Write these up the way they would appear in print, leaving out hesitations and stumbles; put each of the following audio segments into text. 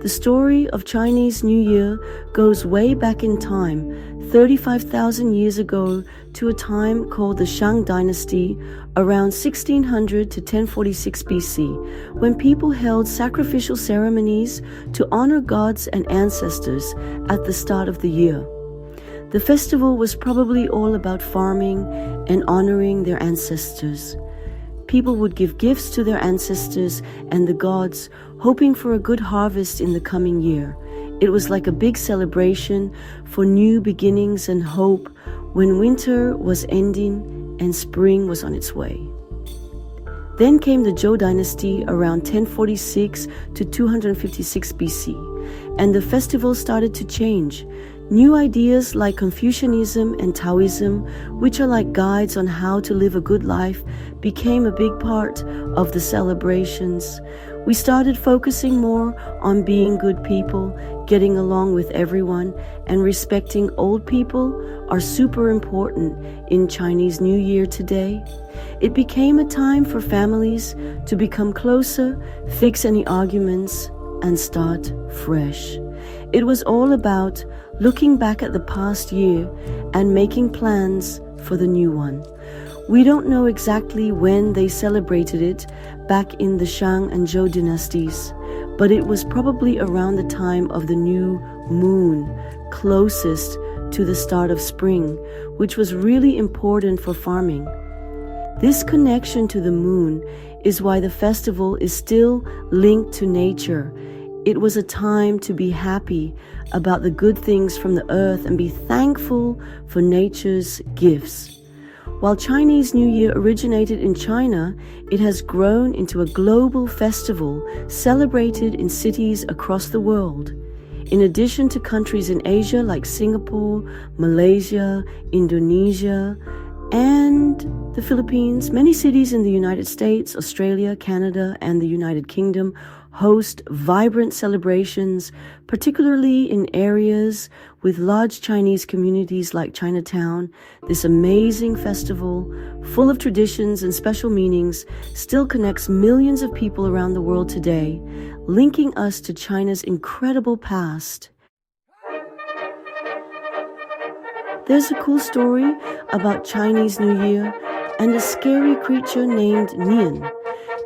The story of Chinese New Year goes way back in time, 35,000 years ago, to a time called the Shang Dynasty, around 1600 to 1046 BC, when people held sacrificial ceremonies to honor gods and ancestors at the start of the year. The festival was probably all about farming and honoring their ancestors. People would give gifts to their ancestors and the gods, hoping for a good harvest in the coming year. It was like a big celebration for new beginnings and hope when winter was ending and spring was on its way. Then came the Zhou dynasty around 1046 to 256 BC, and the festival started to change. New ideas like Confucianism and Taoism, which are like guides on how to live a good life, became a big part of the celebrations. We started focusing more on being good people, getting along with everyone, and respecting old people are super important in Chinese New Year today. It became a time for families to become closer, fix any arguments, and start fresh. It was all about looking back at the past year and making plans for the new one. We don't know exactly when they celebrated it back in the Shang and Zhou dynasties, but it was probably around the time of the new moon, closest to the start of spring, which was really important for farming. This connection to the moon is why the festival is still linked to nature. It was a time to be happy about the good things from the earth and be thankful for nature's gifts. While Chinese New Year originated in China, it has grown into a global festival celebrated in cities across the world. In addition to countries in Asia like Singapore, Malaysia, Indonesia, and the Philippines, many cities in the United States, Australia, Canada, and the United Kingdom host vibrant celebrations, particularly in areas with large Chinese communities like Chinatown. This amazing festival, full of traditions and special meanings, still connects millions of people around the world today, linking us to China's incredible past. There's a cool story about Chinese New Year and a scary creature named Nian.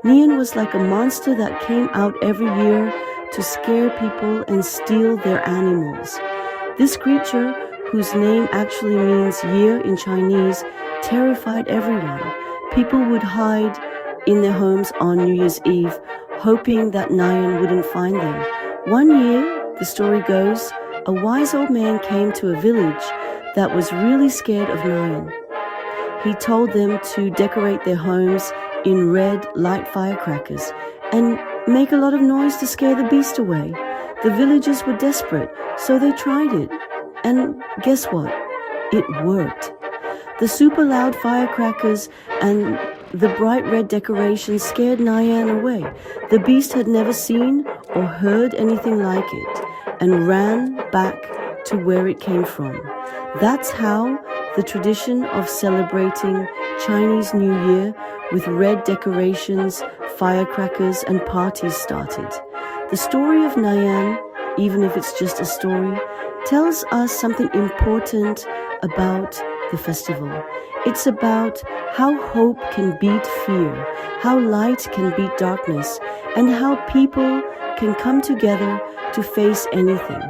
Nian was like a monster that came out every year to scare people and steal their animals. This creature, whose name actually means year in Chinese, terrified everyone. People would hide in their homes on New Year's Eve, hoping that Nian wouldn't find them. One year, the story goes, a wise old man came to a village that was really scared of Nian. He told them to decorate their homes in red light firecrackers and make a lot of noise to scare the beast away. The villagers were desperate, so they tried it. And guess what? It worked. The super loud firecrackers and the bright red decorations scared Nian away. The beast had never seen or heard anything like it and ran back to where it came from. That's how the tradition of celebrating Chinese New Year with red decorations, firecrackers, and parties started. The story of Nian, even if it's just a story, tells us something important about the festival. It's about how hope can beat fear, how light can beat darkness, and how people can come together to face anything.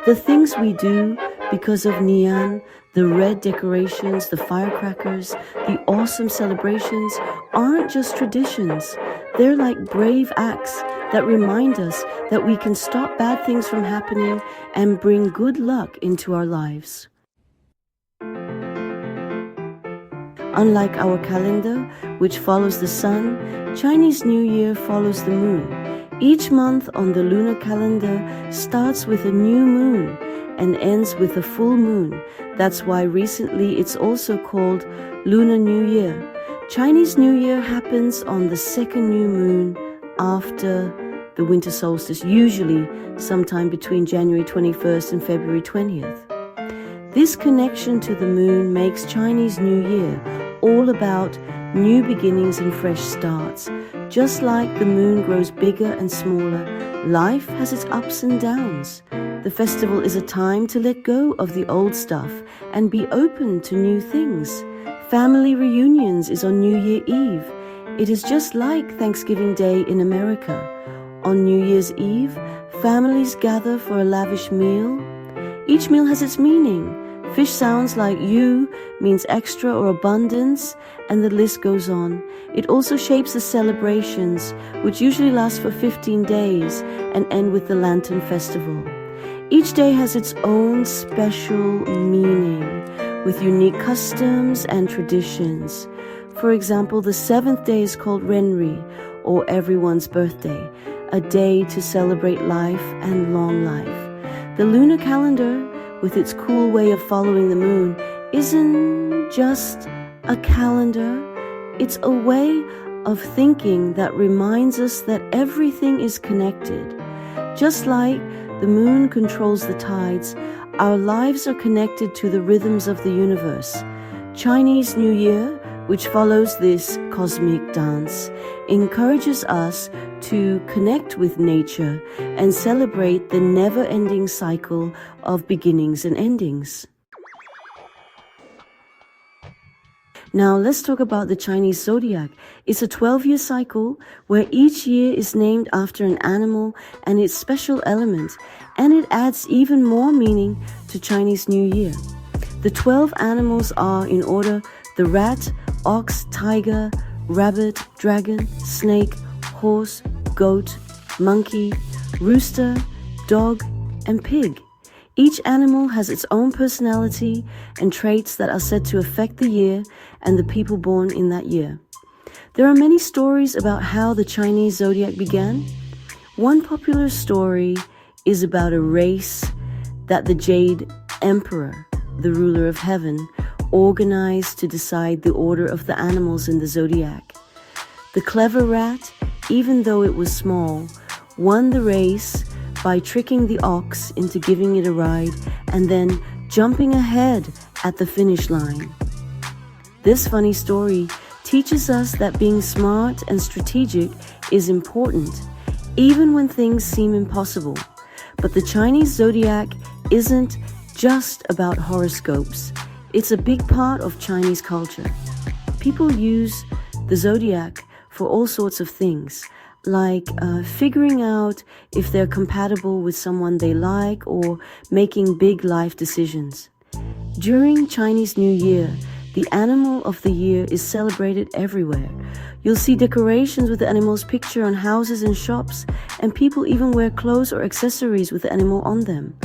The things we do because of Nian, the red decorations, the firecrackers, the awesome celebrations aren't just traditions. They're like brave acts that remind us that we can stop bad things from happening and bring good luck into our lives. Unlike our calendar, which follows the sun, Chinese New Year follows the moon. Each month on the lunar calendar starts with a new moon and ends with a full moon. That's why recently it's also called Lunar New Year. Chinese New Year happens on the second new moon after the winter solstice, usually sometime between January 21st and February 20th. This connection to the moon makes Chinese New Year all about new beginnings and fresh starts. Just like the moon grows bigger and smaller, life has its ups and downs. The festival is a time to let go of the old stuff and be open to new things. Family reunions is on New Year Eve. It is just like Thanksgiving Day in America. On New Year's Eve, families gather for a lavish meal. Each meal has its meaning. Fish sounds like yu means extra or abundance, and the list goes on. It also shapes the celebrations, which usually last for 15 days and end with the Lantern Festival. Each day has its own special meaning, with unique customs and traditions. For example, the 7th day is called Renri, or everyone's birthday, a day to celebrate life and long life. The lunar calendar, with its cool way of following the moon, isn't just a calendar. It's a way of thinking that reminds us that everything is connected. Just like the moon controls the tides, our lives are connected to the rhythms of the universe. Chinese New Year, which follows this cosmic dance, encourages us to connect with nature and celebrate the never-ending cycle of beginnings and endings. Now let's talk about the Chinese zodiac. It's a 12-year cycle where each year is named after an animal and its special element, and it adds even more meaning to Chinese New Year. The 12 animals are, in order, the rat, ox, tiger, rabbit, dragon, snake, horse, goat, monkey, rooster, dog, and pig. Each animal has its own personality and traits that are said to affect the year and the people born in that year. There are many stories about how the Chinese zodiac began. One popular story is about a race that the Jade Emperor, the ruler of heaven, organized to decide the order of the animals in the zodiac. The clever rat, even though it was small, won the race by tricking the ox into giving it a ride and then jumping ahead at the finish line. This funny story teaches us that being smart and strategic is important, even when things seem impossible. But the Chinese zodiac isn't just about horoscopes. It's a big part of Chinese culture. People use the zodiac for all sorts of things, like figuring out if they're compatible with someone they like or making big life decisions. During Chinese New Year, the animal of the year is celebrated everywhere. You'll see decorations with the animal's picture on houses and shops, and people even wear clothes or accessories with the animal on them.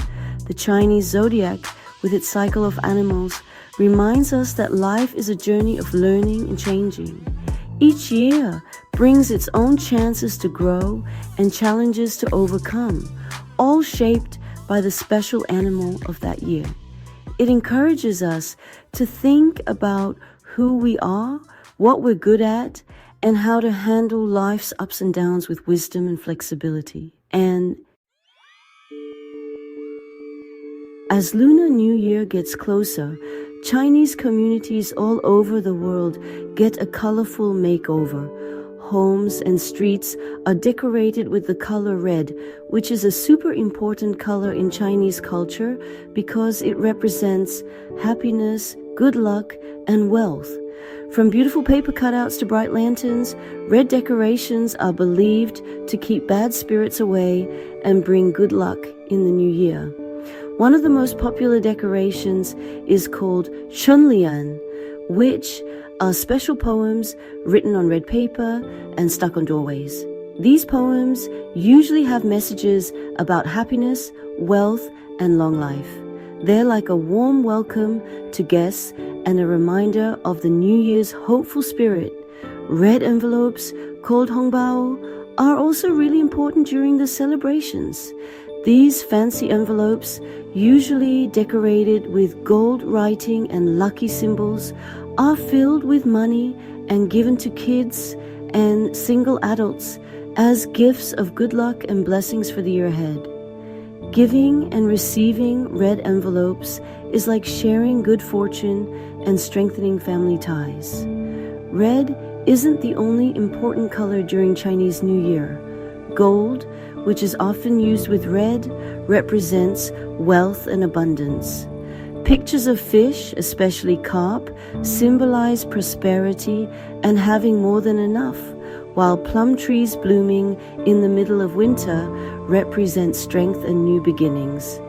The Chinese zodiac, with its cycle of animals, reminds us that life is a journey of learning and changing. Each year brings its own chances to grow and challenges to overcome, all shaped by the special animal of that year. It encourages us to think about who we are, what we're good at, and how to handle life's ups and downs with wisdom and flexibility. And as Lunar New Year gets closer, Chinese communities all over the world get a colorful makeover. Homes and streets are decorated with the color red, which is a super important color in Chinese culture because it represents happiness, good luck, and wealth. From beautiful paper cutouts to bright lanterns, red decorations are believed to keep bad spirits away and bring good luck in the new year. One of the most popular decorations is called Nian, which are special poems written on red paper and stuck on doorways. These poems usually have messages about happiness, wealth, and long life. They're like a warm welcome to guests and a reminder of the New Year's hopeful spirit. Red envelopes, called hongbao, are also really important during the celebrations. These fancy envelopes, usually decorated with gold writing and lucky symbols, are filled with money and given to kids and single adults as gifts of good luck and blessings for the year ahead. Giving and receiving red envelopes is like sharing good fortune and strengthening family ties. Red isn't the only important color during Chinese New Year. Gold, which is often used with red, represents wealth and abundance. Pictures of fish, especially carp, symbolize prosperity and having more than enough, while plum trees blooming in the middle of winter represent strength and new beginnings.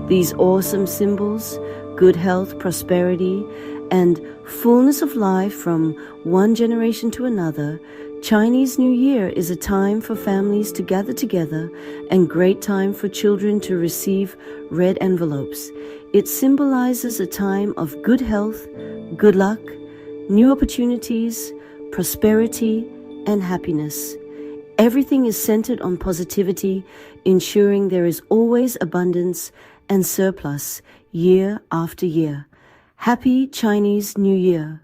These awesome symbols, good health, prosperity, and fullness of life from one generation to another, Chinese New Year is a time for families to gather together and great time for children to receive red envelopes. It symbolizes a time of good health, good luck, new opportunities, prosperity, and happiness. Everything is centered on positivity, ensuring there is always abundance and surplus year after year. Happy Chinese New Year!